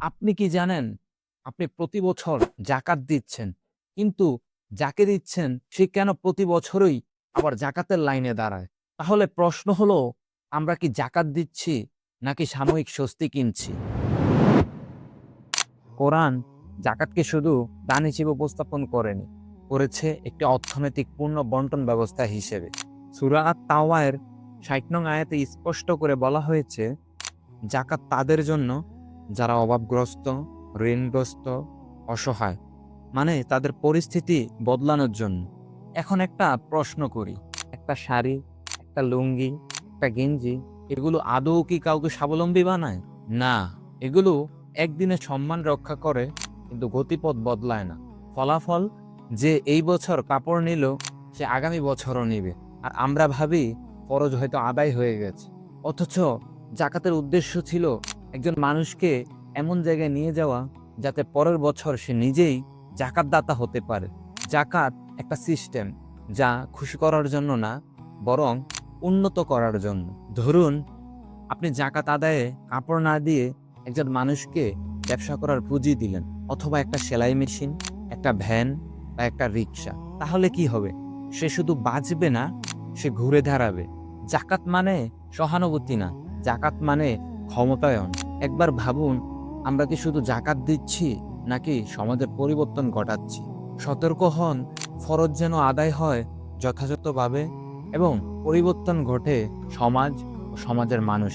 আপনি কি জানেন আপনি প্রতি বছর জাকাত দিচ্ছেন, কিন্তু যাকে দিচ্ছেন সে কেন প্রতি বছরই আবার জাকাতের লাইনে দাঁড়ায়? তাহলে প্রশ্ন হলো, আমরা কি জাকাত দিচ্ছি নাকি সাময়িক স্বস্তি কিনছি? কোরআন জাকাতকে শুধু দান হিসেবে উপস্থাপন করেনি, করেছে একটি অর্থনৈতিক পূর্ণ বন্টন ব্যবস্থা হিসেবে। সূরা আত-তাওবা-এর ৬০ নং আয়াতে স্পষ্ট করে বলা হয়েছে, জাকাত তাদের জন্য যারা অভাবগ্রস্ত, ঋণগ্রস্ত, অসহায়, মানে তাদের পরিস্থিতি বদলানোর জন্য। এখন একটা প্রশ্ন করি, একটা শাড়ি, একটা লুঙ্গি, একটা গেঞ্জি, এগুলো আদৌ কি কাউকে স্বাবলম্বী বানায়? না, এগুলো একদিনে সম্মান রক্ষা করে, কিন্তু গতিপথ বদলায় না। ফলাফল, যে এই বছর কাপড় নিল সে আগামী বছরও নিবে। আর আমরা ভাবি ফরজ হয়তো আদায় হয়ে গেছে, অথচ জাকাতের উদ্দেশ্য ছিল একজন মানুষকে এমন জায়গায় নিয়ে যাওয়া যাতে পরের বছর সে নিজেই জাকাত দাতা হতে পারে। জাকাত একটা সিস্টেম, যা খুশি করার জন্য না, বরং উন্নত করার জন্য। ধরুন, আপনি জাকাত আদায়ে কাপড় না দিয়ে একজন মানুষকে ব্যবসা করার পুঁজি দিলেন, অথবা একটা সেলাই মেশিন, একটা ভ্যান বা একটা রিক্সা। তাহলে কি হবে? সে শুধু বাঁচবে না, সে ঘুরে দাঁড়াবে। জাকাত মানে সহানুভূতি না, জাকাত মানে ক্ষমতায়ন। একবার ভাবুন, আমরা কি শুধু জাকাত দিচ্ছি নাকি সমাজের পরিবর্তন ঘটাচ্ছি? সতর্ক হন, ফরজ যেন আদায় হয় যথাযথভাবে এবং পরিবর্তন ঘটে সমাজ ও সমাজের মানুষ